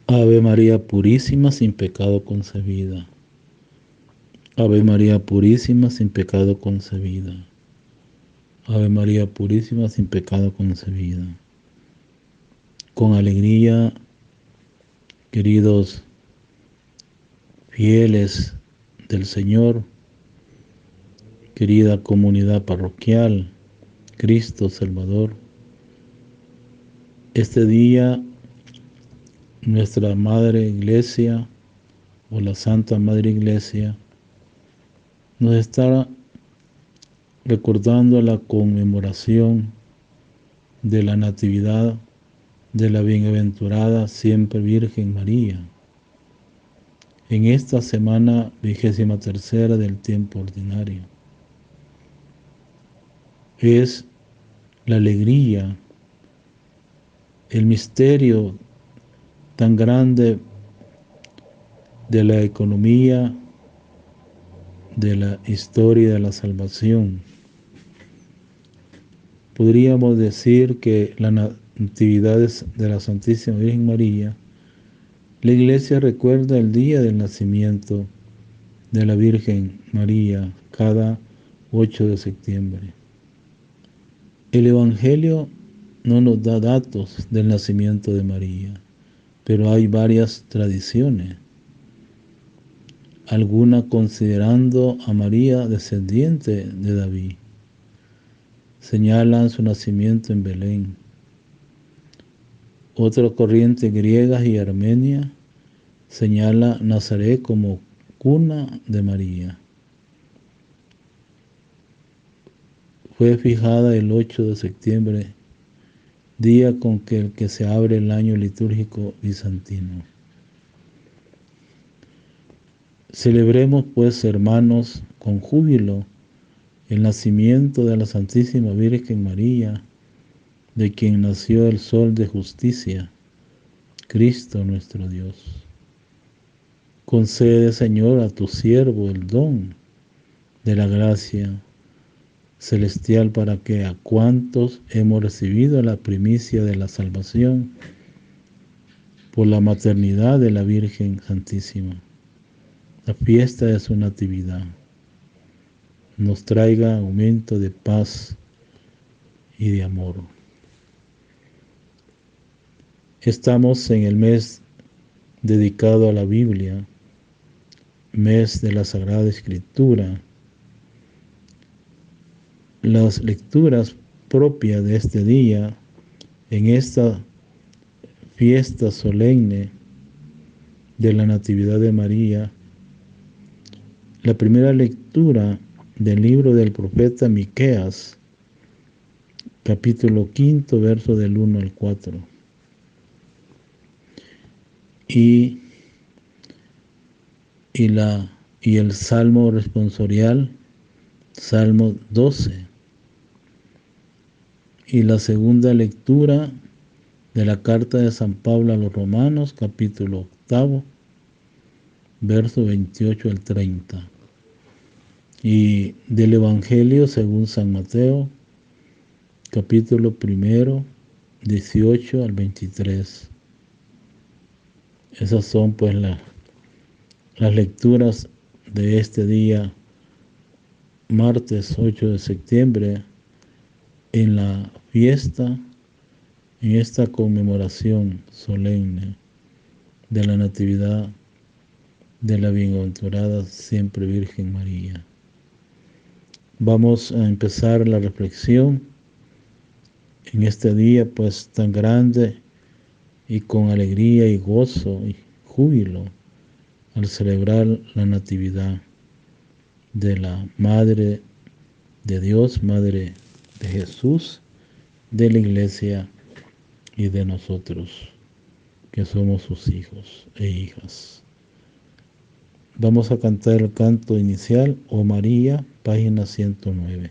Ave María Purísima, sin pecado concebida. Ave María Purísima, sin pecado concebida. Ave María Purísima, sin pecado concebida. Con alegría, queridos fieles del Señor, querida comunidad parroquial, Cristo Salvador, este día nuestra Madre Iglesia o la Santa Madre Iglesia nos está recordando la conmemoración de la Natividad de la Bienaventurada Siempre Virgen María, en esta semana 23ª del tiempo ordinario. Es la alegría, el misterio tan grande de la economía, de la historia de la salvación. Podríamos decir que la Natividad de la Santísima Virgen María, la Iglesia recuerda el día del nacimiento de la Virgen María cada 8 de septiembre. El Evangelio no nos da datos del nacimiento de María, pero hay varias tradiciones, algunas considerando a María descendiente de David. Señalan su nacimiento en Belén. Otra corriente griega y armenia señala Nazaret como cuna de María. Fue fijada el 8 de septiembre, día con que se abre el año litúrgico bizantino. Celebremos pues, hermanos, con júbilo el nacimiento de la Santísima Virgen María, de quien nació el Sol de Justicia, Cristo nuestro Dios. Concede, Señor, a tu siervo el don de la gracia celestial para que a cuantos hemos recibido la primicia de la salvación por la maternidad de la Virgen Santísima, la fiesta de su natividad, nos traiga aumento de paz y de amor. Estamos en el mes dedicado a la Biblia, mes de la Sagrada Escritura. Las lecturas propias de este día, en esta fiesta solemne de la Natividad de María, la primera lectura del libro del profeta Miqueas, capítulo 5, verso del 1 al 4. Y el Salmo responsorial, Salmo 12. Y la segunda lectura de la carta de San Pablo a los Romanos, capítulo 8, verso 28 al 30. Y del Evangelio según San Mateo, capítulo 1, 18 al 23. Esas son pues las lecturas de este día, martes 8 de septiembre, en la fiesta, en esta conmemoración solemne de la Natividad de la Bienaventurada Siempre Virgen María. Vamos a empezar la reflexión en este día pues tan grande y con alegría y gozo y júbilo al celebrar la Natividad de la Madre de Dios, Madre de Jesús, de la Iglesia y de nosotros, que somos sus hijos e hijas. Vamos a cantar el canto inicial, Oh María, página 109.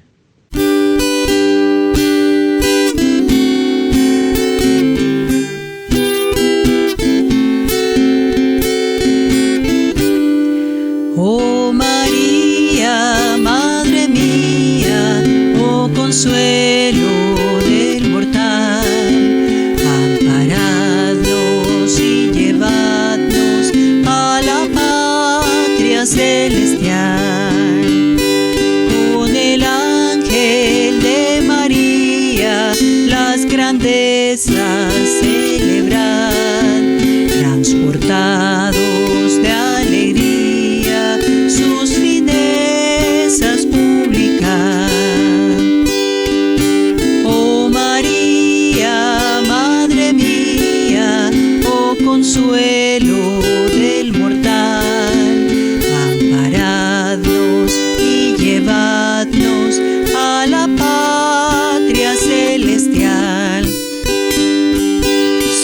Oh María, Madre mía, oh consuelo del mortal, amparadlos y llevad celestial. Con el ángel de María las grandezas celebran, transportados de alegría sus finezas publican. Oh María, Madre mía, oh consuelo del mortal, amparadnos y llevadnos a la patria celestial.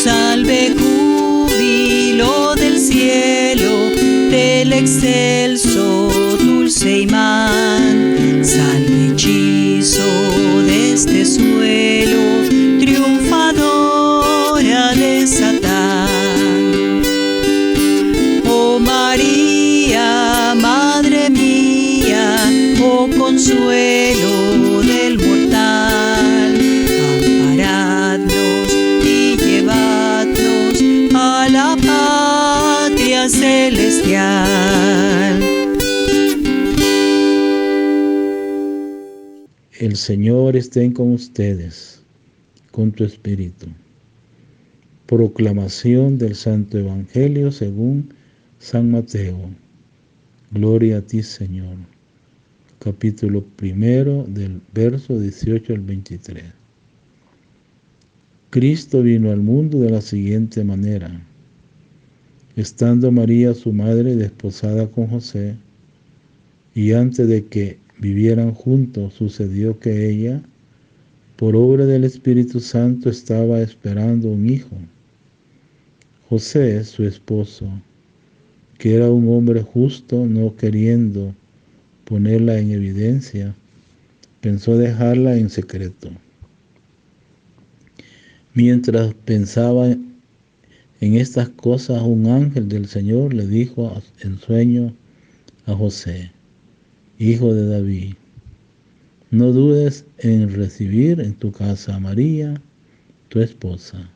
Salve, júbilo del cielo, del excelso dulce imán. Salve, hechizo de este suelo, triunfadora de Satán. Oh María, Madre mía, oh consuelo del mortal, amparadnos y llevadnos a la patria celestial. El Señor esté con ustedes, con tu espíritu. Proclamación del Santo Evangelio según San Mateo. Gloria a ti, Señor. Capítulo 1 del verso 18 al 23. Cristo vino al mundo de la siguiente manera. Estando María, su madre, desposada con José, y antes de que vivieran juntos, sucedió que ella, por obra del Espíritu Santo, estaba esperando un hijo. José, su esposo, que era un hombre justo, no queriendo ponerla en evidencia, pensó dejarla en secreto. Mientras pensaba en estas cosas, un ángel del Señor le dijo en sueño a José: Hijo de David, no dudes en recibir en tu casa a María, tu esposa,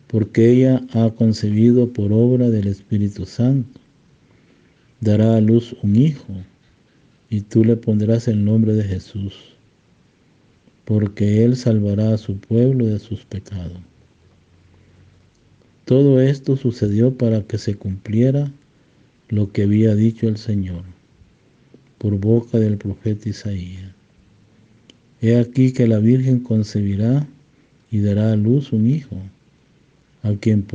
porque ella ha concebido por obra del Espíritu Santo. Dará a luz un hijo, y tú le pondrás el nombre de Jesús, porque él salvará a su pueblo de sus pecados. Todo esto sucedió para que se cumpliera lo que había dicho el Señor por boca del profeta Isaías. He aquí que la Virgen concebirá y dará a luz un hijo, a quien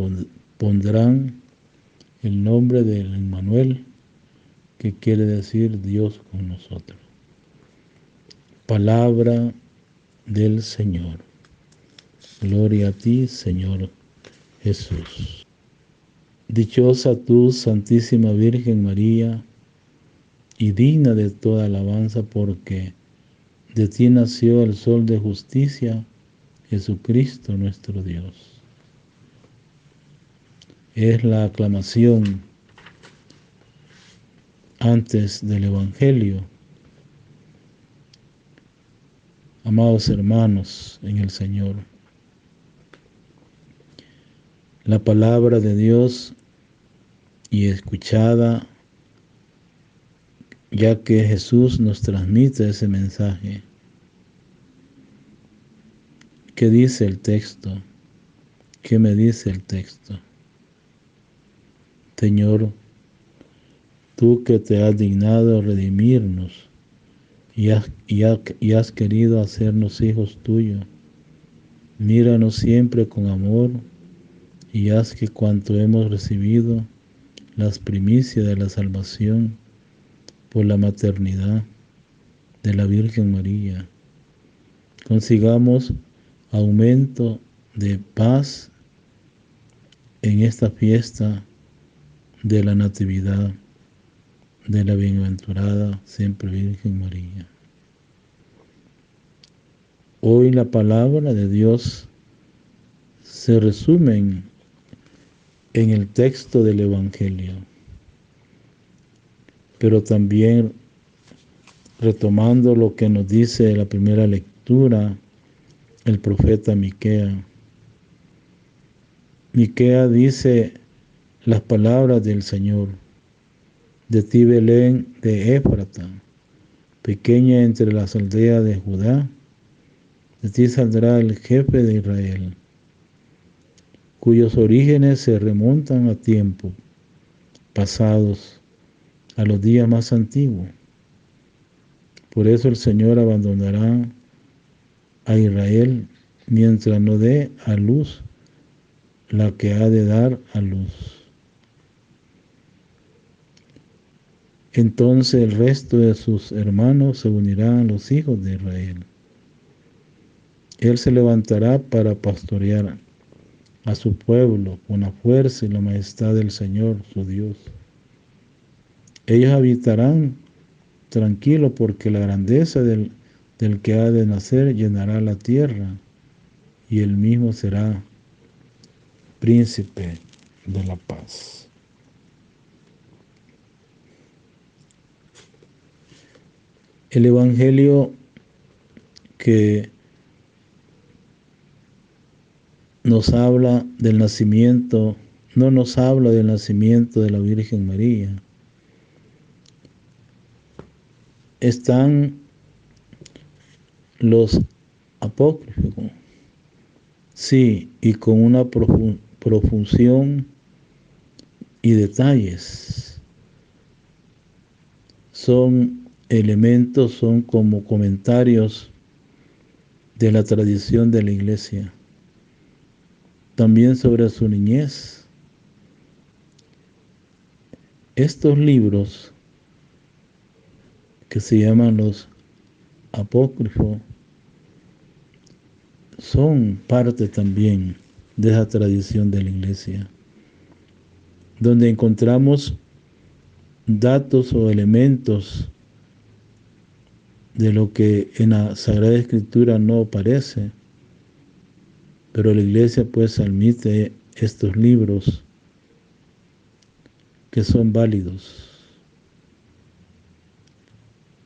pondrán el nombre de Emmanuel, que quiere decir Dios con nosotros. Palabra del Señor. Gloria a ti, Señor Jesús. Dichosa tú, Santísima Virgen María, y digna de toda alabanza, porque de ti nació el Sol de justicia, Jesucristo nuestro Dios. Es la aclamación antes del Evangelio. Amados hermanos en el Señor, la palabra de Dios y escuchada, ya que Jesús nos transmite ese mensaje. ¿Qué dice el texto? ¿Qué me dice el texto? Señor, tú que te has dignado redimirnos y has querido hacernos hijos tuyos, míranos siempre con amor y haz que cuanto hemos recibido, las primicias de la salvación por la maternidad de la Virgen María, consigamos aumento de paz en esta fiesta de la Natividad de la bienaventurada siempre Virgen María. Hoy la palabra de Dios se resume en el texto del Evangelio, pero también retomando lo que nos dice la primera lectura el profeta Miquea. Miquea dice las palabras del Señor: De ti, Belén de Éfrata, pequeña entre las aldeas de Judá, de ti saldrá el jefe de Israel, cuyos orígenes se remontan a tiempos pasados, a los días más antiguos. Por eso el Señor abandonará a Israel mientras no dé a luz la que ha de dar a luz. Entonces el resto de sus hermanos se unirán a los hijos de Israel. Él se levantará para pastorear a su pueblo con la fuerza y la majestad del Señor, su Dios. Ellos habitarán tranquilos porque la grandeza del que ha de nacer llenará la tierra y él mismo será príncipe de la paz. El evangelio que nos habla del nacimiento, no nos habla del nacimiento de la Virgen María. Están los apócrifos, sí, y con una profusión y detalles. Son elementos, son como comentarios de la tradición de la Iglesia. También sobre su niñez. Estos libros que se llaman los apócrifos son parte también de esa tradición de la Iglesia, donde encontramos datos o elementos de lo que en la Sagrada Escritura no aparece, pero la Iglesia pues admite estos libros que son válidos.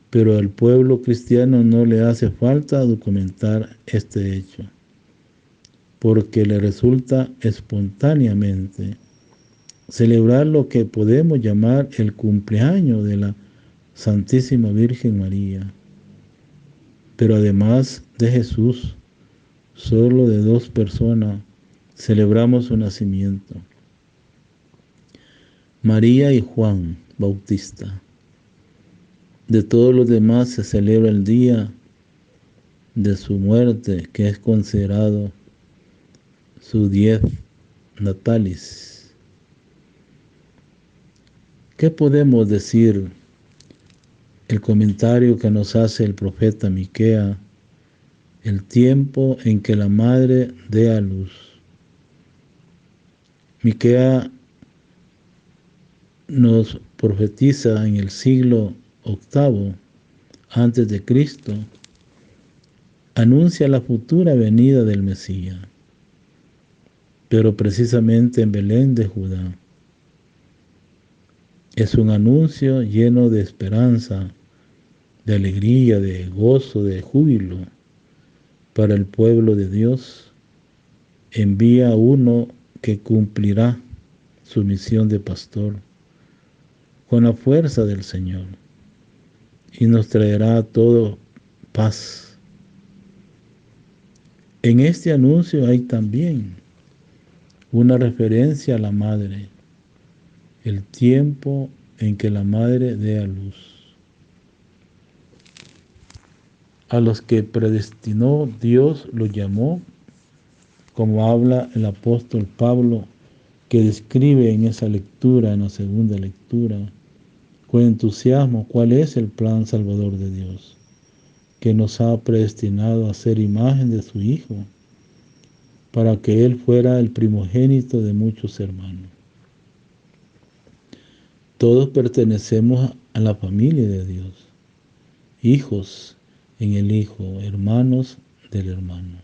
Pero al pueblo cristiano no le hace falta documentar este hecho, porque le resulta espontáneamente celebrar lo que podemos llamar el cumpleaños de la Santísima Virgen María. Pero además de Jesús, solo de dos personas celebramos su nacimiento: María y Juan Bautista. De todos los demás se celebra el día de su muerte, que es considerado su dies natalis. ¿Qué podemos decir? El comentario que nos hace el profeta Miqueas: el tiempo en que la madre dé a luz. Miqueas nos profetiza en el siglo VIII antes de Cristo, anuncia la futura venida del Mesías, pero precisamente en Belén de Judá. Es un anuncio lleno de esperanza, de alegría, de gozo, de júbilo para el pueblo de Dios. Envía a uno que cumplirá su misión de pastor con la fuerza del Señor y nos traerá a todo paz. En este anuncio hay también una referencia a la madre, el tiempo en que la madre dé a luz. A los que predestinó Dios los llamó, como habla el apóstol Pablo, que describe en esa lectura, en la segunda lectura, con entusiasmo cuál es el plan salvador de Dios, que nos ha predestinado a ser imagen de su Hijo, para que Él fuera el primogénito de muchos hermanos. Todos pertenecemos a la familia de Dios, hijos en el Hijo, hermanos del hermano.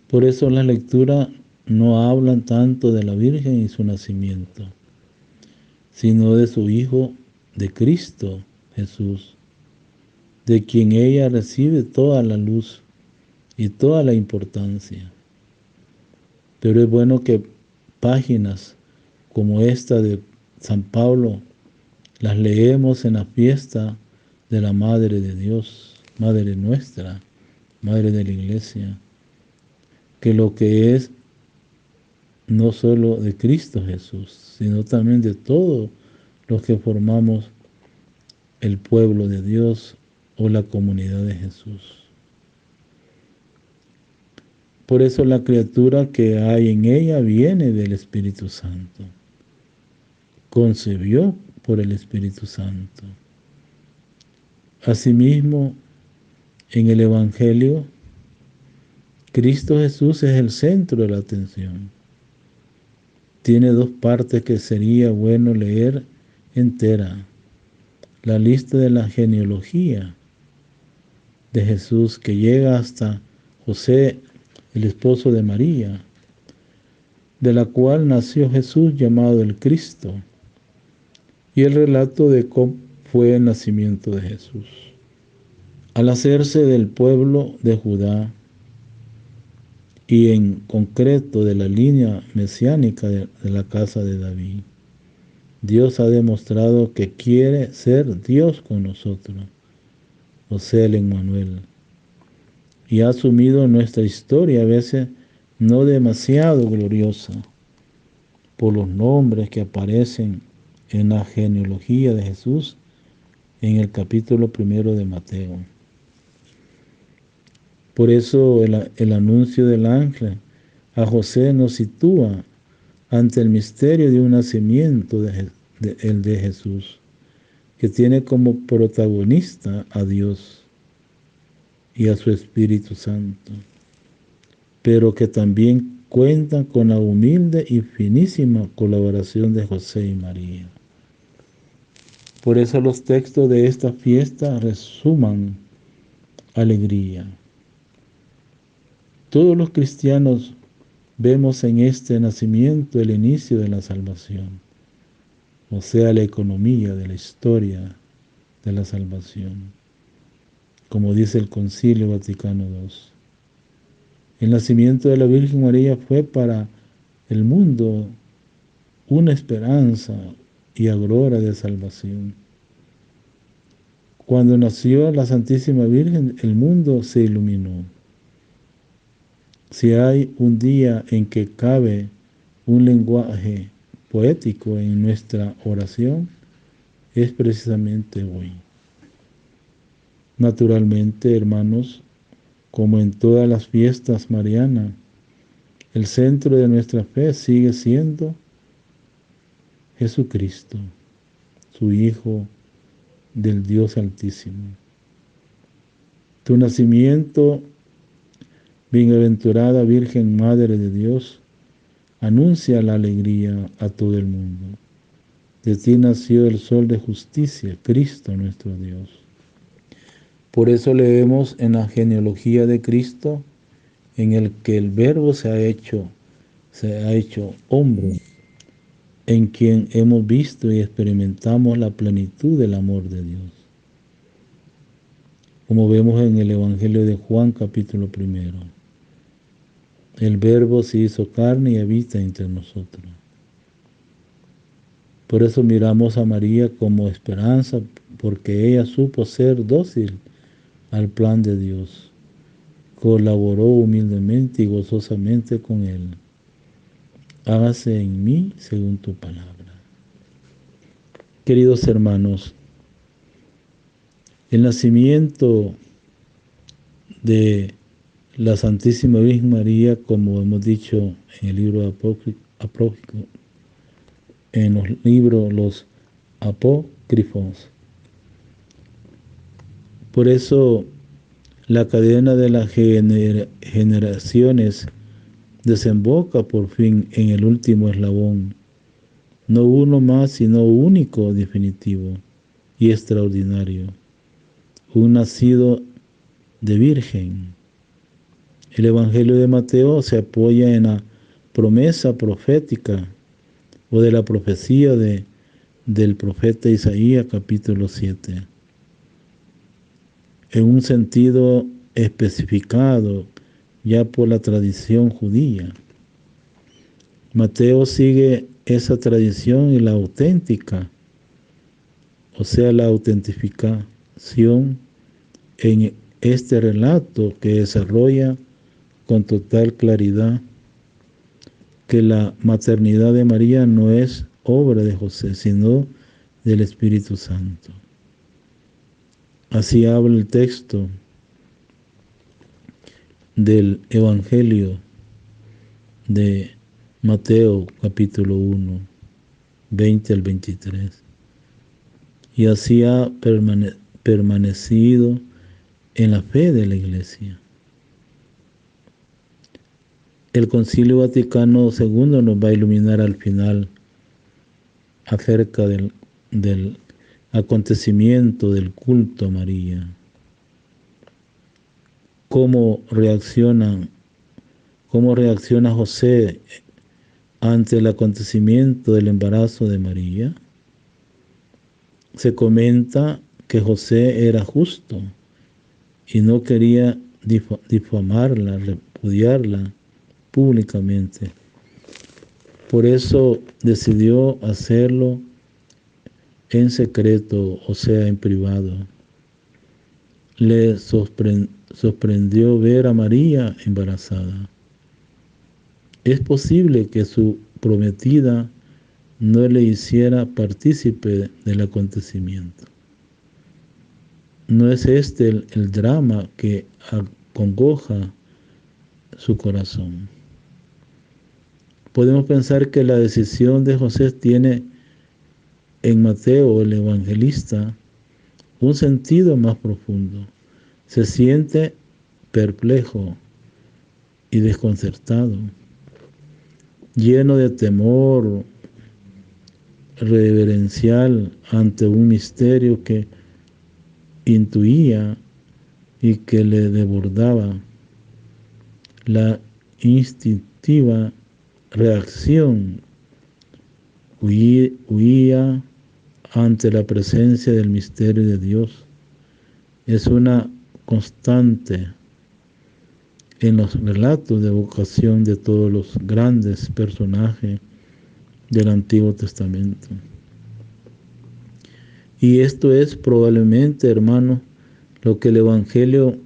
Por eso las lecturas no hablan tanto de la Virgen y su nacimiento, sino de su Hijo, de Cristo Jesús, de quien ella recibe toda la luz y toda la importancia. Pero es bueno que páginas como esta de San Pablo, las leemos en la fiesta de la Madre de Dios, Madre nuestra, Madre de la Iglesia, que lo que es no solo de Cristo Jesús, sino también de todos los que formamos el pueblo de Dios o la comunidad de Jesús. Por eso la criatura que hay en ella viene del Espíritu Santo, concebió por el Espíritu Santo. Asimismo, en el Evangelio, Cristo Jesús es el centro de la atención. Tiene dos partes que sería bueno leer entera. La lista de la genealogía de Jesús, que llega hasta José, el esposo de María, de la cual nació Jesús llamado el Cristo, y el relato de cómo fue el nacimiento de Jesús. Al hacerse del pueblo de Judá, y en concreto de la línea mesiánica de la casa de David, Dios ha demostrado que quiere ser Dios con nosotros, o sea, el Emmanuel, y ha asumido nuestra historia, a veces no demasiado gloriosa, por los nombres que aparecen en la genealogía de Jesús en el capítulo 1 de Mateo. Por eso el anuncio del ángel a José nos sitúa ante el misterio de un nacimiento el de Jesús, que tiene como protagonista a Dios y a su Espíritu Santo, pero que también cuenta con la humilde y finísima colaboración de José y María. Por eso los textos de esta fiesta resuman alegría. Todos los cristianos vemos en este nacimiento el inicio de la salvación, o sea, la economía de la historia de la salvación, como dice el Concilio Vaticano II. El nacimiento de la Virgen María fue para el mundo una esperanza y aurora de salvación. Cuando nació la Santísima Virgen, el mundo se iluminó. Si hay un día en que cabe un lenguaje poético en nuestra oración, es precisamente hoy. Naturalmente, hermanos, como en todas las fiestas marianas, el centro de nuestra fe sigue siendo Jesucristo, su Hijo del Dios Altísimo. Tu nacimiento, bienaventurada Virgen Madre de Dios, anuncia la alegría a todo el mundo. De ti nació el Sol de Justicia, Cristo nuestro Dios. Por eso leemos en la genealogía de Cristo, en el que el Verbo se ha hecho hombre, en quien hemos visto y experimentamos la plenitud del amor de Dios. Como vemos en el Evangelio de Juan, capítulo 1. El Verbo se hizo carne y habita entre nosotros. Por eso miramos a María como esperanza, porque ella supo ser dócil al plan de Dios. Colaboró humildemente y gozosamente con Él. Hágase en mí según tu palabra. Queridos hermanos, el nacimiento de la Santísima Virgen María, como hemos dicho en el libro apócrifo, en los libros los apócrifos. Por eso la cadena de las generaciones desemboca por fin en el último eslabón, no uno más, sino único, definitivo y extraordinario, un nacido de virgen. El Evangelio de Mateo se apoya en la promesa profética o de la profecía del profeta Isaías, capítulo 7. En un sentido especificado ya por la tradición judía. Mateo sigue esa tradición y la auténtica, o sea, la autentificación en este relato que desarrolla con total claridad que la maternidad de María no es obra de José, sino del Espíritu Santo. Así habla el texto del Evangelio de Mateo capítulo 1, 20 al 23. Y así ha permanecido en la fe de la Iglesia. El Concilio Vaticano II nos va a iluminar al final acerca del acontecimiento del culto a María. ¿Cómo reacciona José ante el acontecimiento del embarazo de María? Se comenta que José era justo y no quería difamarla, repudiarla públicamente. Por eso decidió hacerlo en secreto, o sea, en privado. Le sorprendió ver a María embarazada. Es posible que su prometida no le hiciera partícipe del acontecimiento. ¿No es este el drama que acongoja su corazón? Podemos pensar que la decisión de José tiene en Mateo, el evangelista, un sentido más profundo. Se siente perplejo y desconcertado, lleno de temor reverencial ante un misterio que intuía y que le desbordaba. La instintiva reacción huía ante la presencia del misterio de Dios. Es una constante en los relatos de vocación de todos los grandes personajes del Antiguo Testamento. Y esto es probablemente, hermano, lo que el Evangelio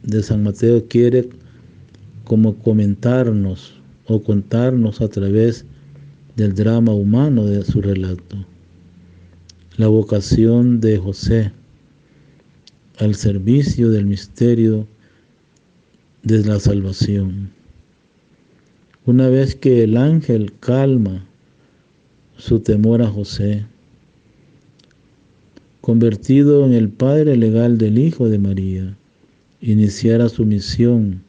de San Mateo quiere como comentarnos o contarnos a través del drama humano de su relato. La vocación de José al servicio del misterio de la salvación. Una vez que el ángel calma su temor a José, convertido en el padre legal del Hijo de María, iniciará su misión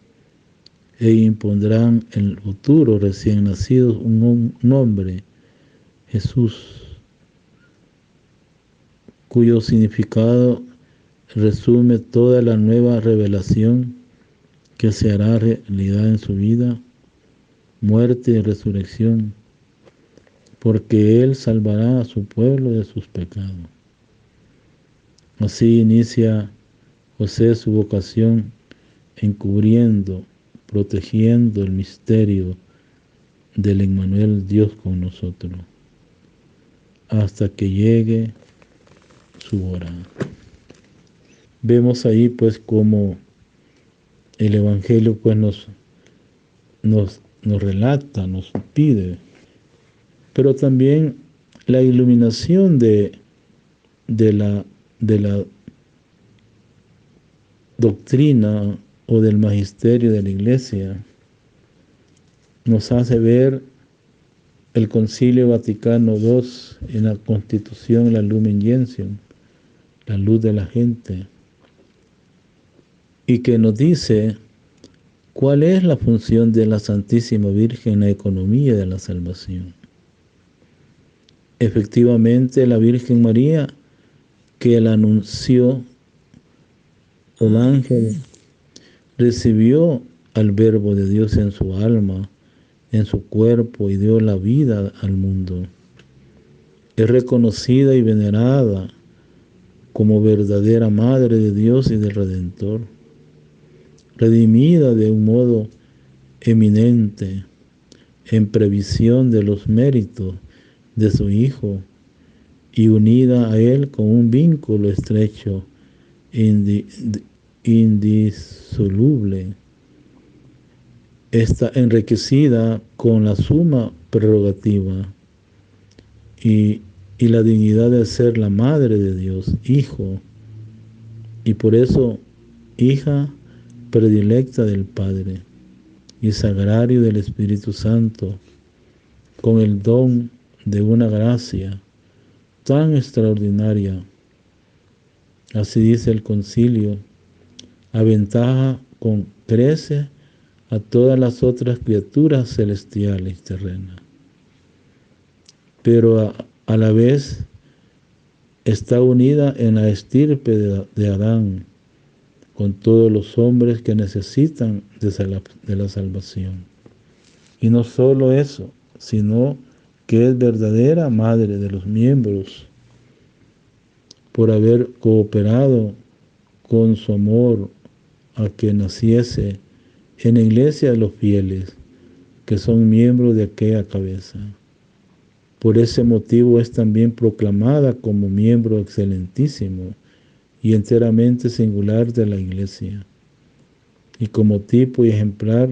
e impondrán en el futuro recién nacido un nombre, Jesús, cuyo significado resume toda la nueva revelación que se hará realidad en su vida, muerte y resurrección, porque Él salvará a su pueblo de sus pecados. Así inicia José su vocación encubriendo, protegiendo el misterio del Emmanuel, Dios con nosotros, hasta que llegue su hora. Vemos ahí pues cómo el Evangelio pues nos relata, nos pide, pero también la iluminación de la doctrina o del magisterio de la Iglesia nos hace ver el Concilio Vaticano II en la Constitución, la Lumen Gentium, la luz de la gente, y que nos dice cuál es la función de la Santísima Virgen en la economía de la salvación. Efectivamente, la Virgen María, que la anunció el ángel, recibió al Verbo de Dios en su alma, en su cuerpo, y dio la vida al mundo. Es reconocida y venerada como verdadera Madre de Dios y del Redentor, redimida de un modo eminente en previsión de los méritos de su Hijo y unida a Él con un vínculo estrecho, indisoluble. Está enriquecida con la suma prerrogativa y la dignidad de ser la madre de Dios, Hijo, y por eso hija predilecta del Padre y sagrario del Espíritu Santo, con el don de una gracia tan extraordinaria. Así dice el concilio, aventaja con crece a todas las otras criaturas celestiales y terrenas, pero a la vez está unida en la estirpe de Adán, con todos los hombres que necesitan de la salvación. Y no solo eso, sino que es verdadera madre de los miembros, por haber cooperado con su amor a que naciese en la iglesia de los fieles, que son miembros de aquella cabeza. Por ese motivo es también proclamada como miembro excelentísimo y enteramente singular de la iglesia, y como tipo y ejemplar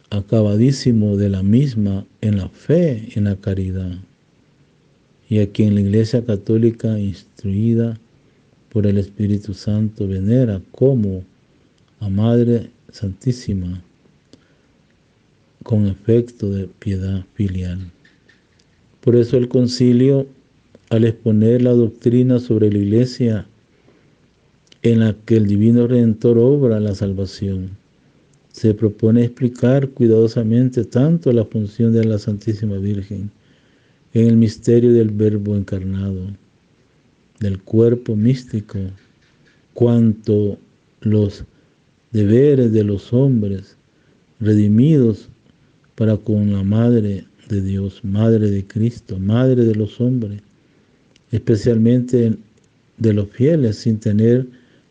acabadísimo de la misma en la fe y en la caridad, y a quien la Iglesia Católica, instruida por el Espíritu Santo, venera como a Madre Santísima, con efecto de piedad filial. Por eso el concilio, al exponer la doctrina sobre la Iglesia en la que el Divino Redentor obra la salvación, se propone explicar cuidadosamente tanto la función de la Santísima Virgen en el misterio del Verbo encarnado, del cuerpo místico, cuanto los deberes de los hombres redimidos para con la Madre de Dios, Madre de Cristo, Madre de los hombres, especialmente de los fieles, sin tener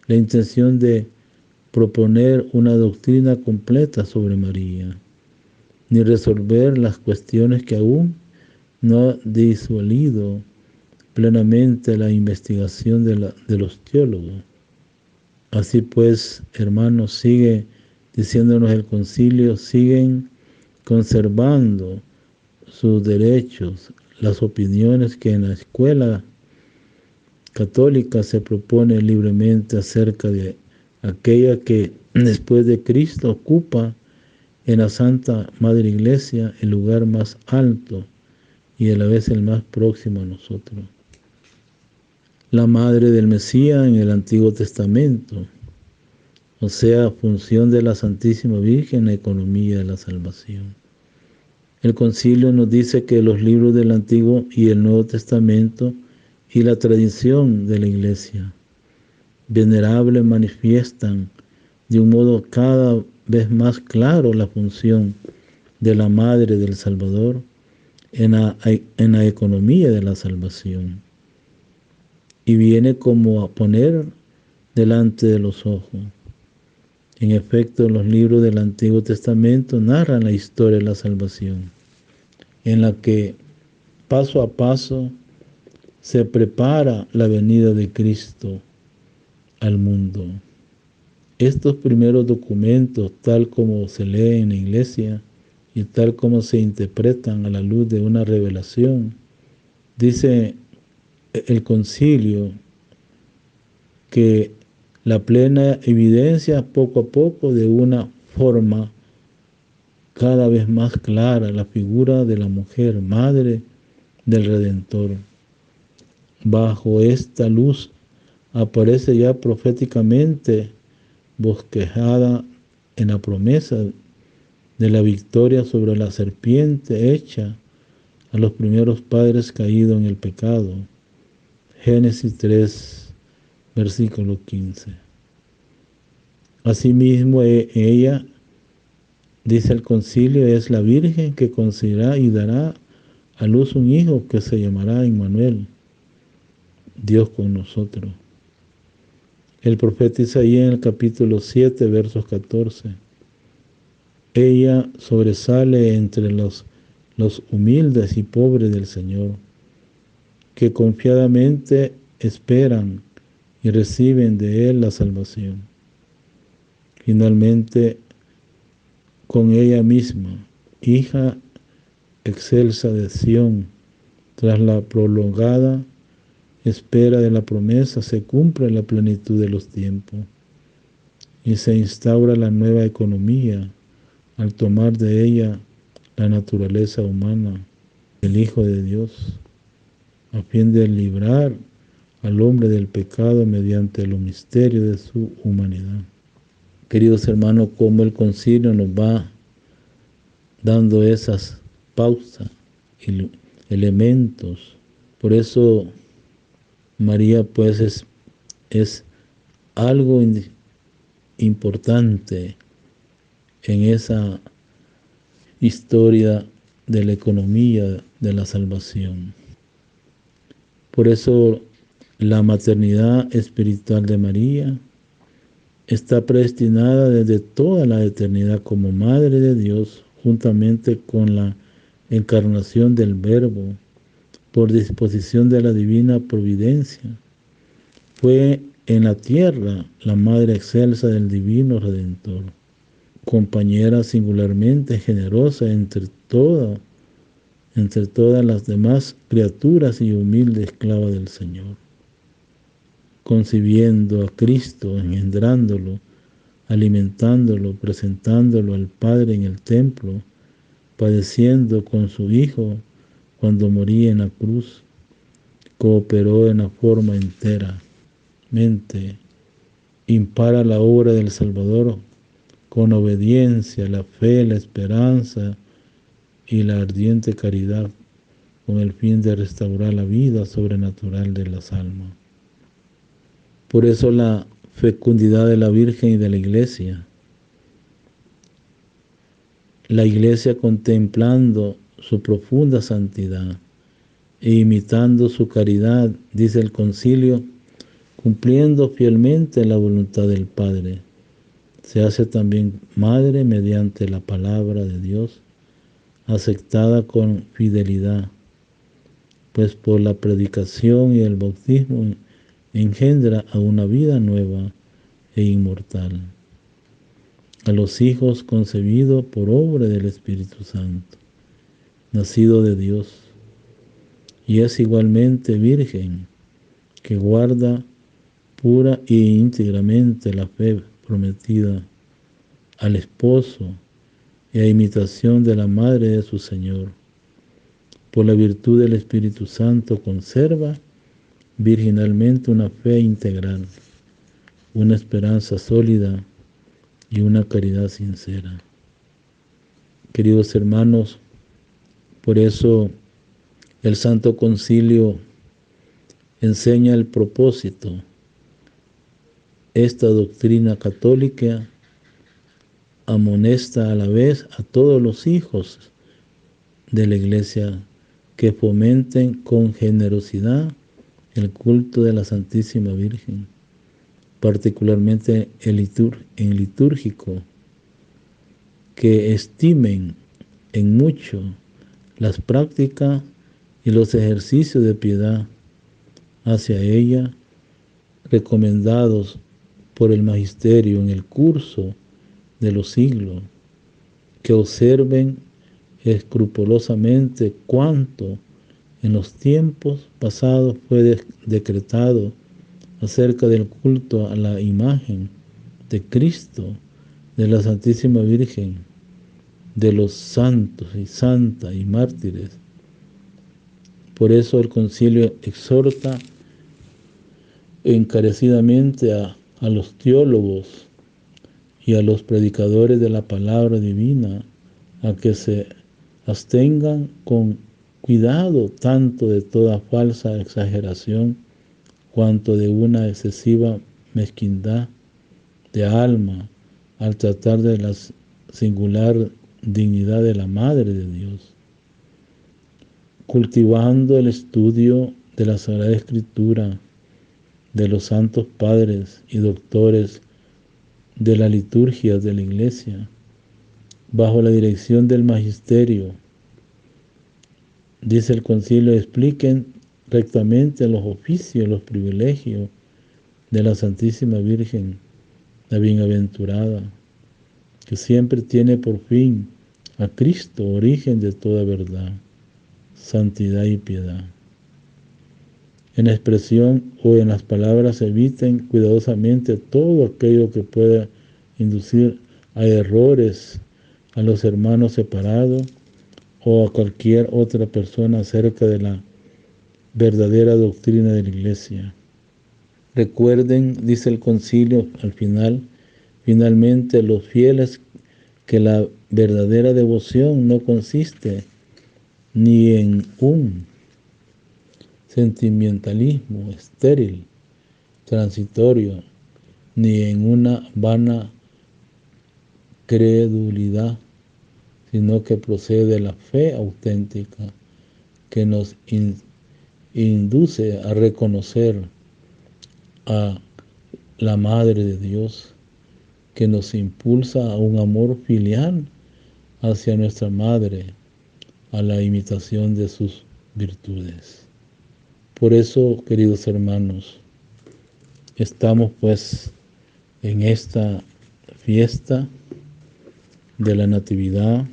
la intención de proponer una doctrina completa sobre María, ni resolver las cuestiones que aún no ha disuelto plenamente la investigación de los teólogos. Así pues, hermanos, sigue diciéndonos el concilio, siguen conservando sus derechos, las opiniones que en la escuela católica se propone libremente acerca de aquella que después de Cristo ocupa en la Santa Madre Iglesia el lugar más alto y a la vez el más próximo a nosotros. La Madre del Mesías en el Antiguo Testamento, o sea, función de la Santísima Virgen en la economía de la salvación. El concilio nos dice que los libros del Antiguo y el Nuevo Testamento y la tradición de la Iglesia venerable manifiestan de un modo cada vez más claro la función de la Madre del Salvador en la economía de la salvación, y viene como a poner delante de los ojos. En efecto, los libros del Antiguo Testamento narran la historia de la salvación, en la que paso a paso se prepara la venida de Cristo al mundo. Estos primeros documentos, tal como se lee en la iglesia y tal como se interpretan a la luz de una revelación, dice el concilio que la plena evidencia poco a poco de una forma cada vez más clara la figura de la mujer, madre del Redentor. Bajo esta luz aparece ya proféticamente bosquejada en la promesa de la victoria sobre la serpiente hecha a los primeros padres caídos en el pecado. Génesis 3, versículo 15. Asimismo, ella, dice el concilio, es la Virgen que concebirá y dará a luz un hijo que se llamará Emmanuel, Dios con nosotros. El profeta Isaías en el capítulo 7, versos 14. Ella sobresale entre los humildes y pobres del Señor, que confiadamente esperan y reciben de Él la salvación. Finalmente, con ella misma, hija excelsa de Sión, tras la prolongada espera de la promesa, se cumple la plenitud de los tiempos y se instaura la nueva economía al tomar de ella la naturaleza humana del Hijo de Dios, a fin de librar al hombre del pecado mediante los misterios de su humanidad. Queridos hermanos, como el concilio nos va dando esas pausas, elementos. Por eso María pues es algo importante en esa historia de la economía de la salvación. Por eso la maternidad espiritual de María está predestinada desde toda la eternidad como Madre de Dios, juntamente con la encarnación del Verbo, por disposición de la divina providencia. Fue en la tierra la Madre excelsa del Divino Redentor, compañera singularmente generosa entre todas las demás criaturas y humilde esclava del Señor, concibiendo a Cristo, engendrándolo, alimentándolo, presentándolo al Padre en el templo, padeciendo con su Hijo cuando moría en la cruz, cooperó en la forma enteramente, impara la obra del Salvador con obediencia, la fe, la esperanza y la ardiente caridad, con el fin de restaurar la vida sobrenatural de las almas. Por eso la fecundidad de la Virgen y de la Iglesia. La Iglesia, contemplando su profunda santidad e imitando su caridad, dice el concilio, cumpliendo fielmente la voluntad del Padre, se hace también madre mediante la palabra de Dios, aceptada con fidelidad, pues por la predicación y el bautismo engendra a una vida nueva e inmortal, a los hijos concebidos por obra del Espíritu Santo, nacido de Dios, y es igualmente virgen, que guarda pura e íntegramente la fe prometida al esposo y a imitación de la madre de su Señor. Por la virtud del Espíritu Santo conserva virginalmente una fe integral, una esperanza sólida y una caridad sincera. Queridos hermanos, por eso el Santo Concilio enseña el propósito. Esta doctrina católica amonesta a la vez a todos los hijos de la Iglesia que fomenten con generosidad el culto de la Santísima Virgen, particularmente en litúrgico, que estimen en mucho las prácticas y los ejercicios de piedad hacia ella, recomendados por el Magisterio en el curso de los siglos, que observen escrupulosamente cuanto en los tiempos pasados fue decretado acerca del culto a la imagen de Cristo, de la Santísima Virgen, de los santos y santas y mártires. Por eso el concilio exhorta encarecidamente a los teólogos y a los predicadores de la palabra divina a que se abstengan con cuidado tanto de toda falsa exageración cuanto de una excesiva mezquindad de alma al tratar de la singular dignidad de la Madre de Dios, cultivando el estudio de la Sagrada Escritura, de los santos padres y doctores de la liturgia de la Iglesia, bajo la dirección del magisterio. Dice el concilio, expliquen rectamente los oficios, los privilegios de la Santísima Virgen, la bienaventurada, que siempre tiene por fin a Cristo, origen de toda verdad, santidad y piedad. En la expresión o en las palabras eviten cuidadosamente todo aquello que pueda inducir a errores a los hermanos separados o a cualquier otra persona acerca de la verdadera doctrina de la Iglesia. Recuerden, dice el concilio al finalmente los fieles, que la verdadera devoción no consiste ni en un sentimentalismo estéril, transitorio, ni en una vana credulidad, sino que procede de la fe auténtica que nos induce a reconocer a la Madre de Dios, que nos impulsa a un amor filial hacia nuestra Madre, a la imitación de sus virtudes. Por eso, queridos hermanos, estamos pues en esta fiesta de la Natividad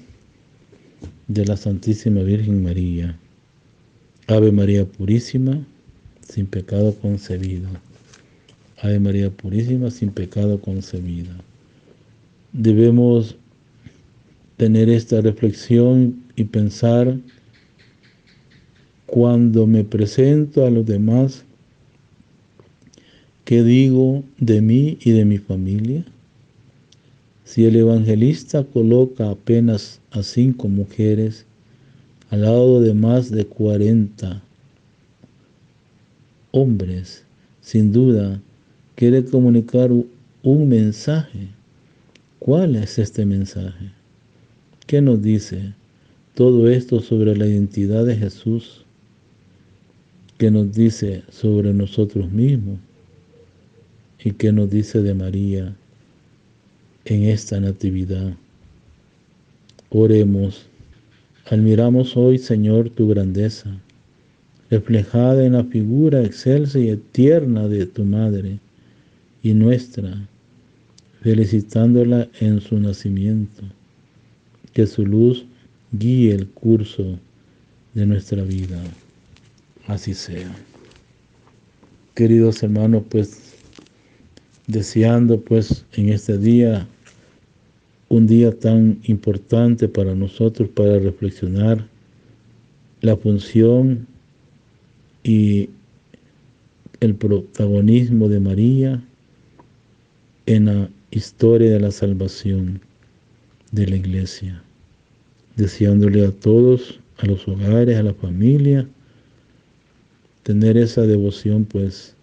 de la Santísima Virgen María. Ave María Purísima, sin pecado concebida. Ave María Purísima, sin pecado concebida. Debemos tener esta reflexión y pensar: cuando me presento a los demás, ¿qué digo de mí y de mi familia? Si el evangelista coloca apenas a 5 mujeres al lado de más de 40 hombres, sin duda quiere comunicar un mensaje. ¿Cuál es este mensaje? ¿Qué nos dice todo esto sobre la identidad de Jesús? ¿Qué nos dice sobre nosotros mismos? ¿Y qué nos dice de María en esta Natividad? Oremos. Admiramos hoy, Señor, tu grandeza, reflejada en la figura excelsa y eterna de tu Madre y nuestra, felicitándola en su nacimiento. Que su luz guíe el curso de nuestra vida. Así sea. Queridos hermanos, pues deseando pues en este día, un día tan importante para nosotros, para reflexionar la función y el protagonismo de María en la historia de la salvación de la Iglesia. Deseándole a todos, a los hogares, a la familia, tener esa devoción pues,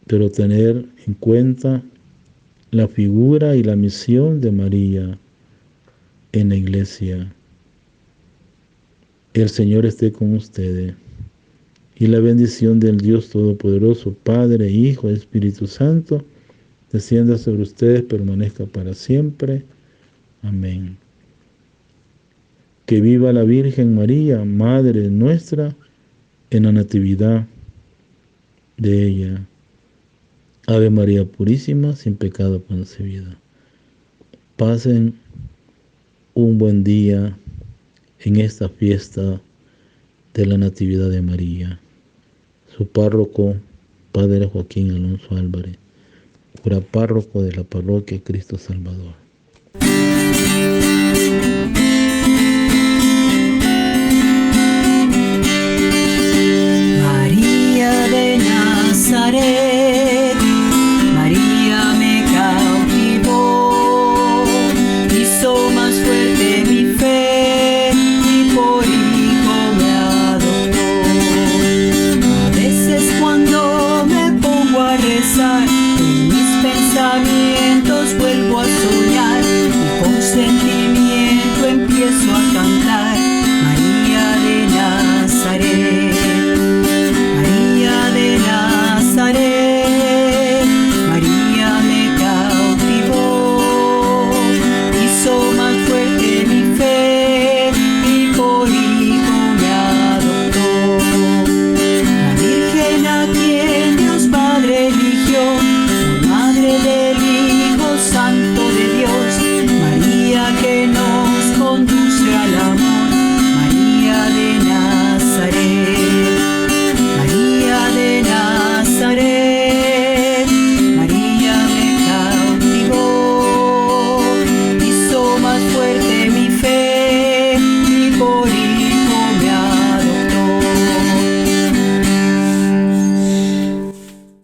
pero tener en cuenta la figura y la misión de María en la Iglesia. El Señor esté con ustedes, y la bendición del Dios Todopoderoso, Padre, Hijo, Espíritu Santo, descienda sobre ustedes, permanezca para siempre. Amén. Que viva la Virgen María, Madre nuestra, en la Natividad de ella. Ave María Purísima, sin pecado concebida. Pasen un buen día en esta fiesta de la Natividad de María. Su párroco, Padre Joaquín Alonso Álvarez, cura párroco de la parroquia Cristo Salvador.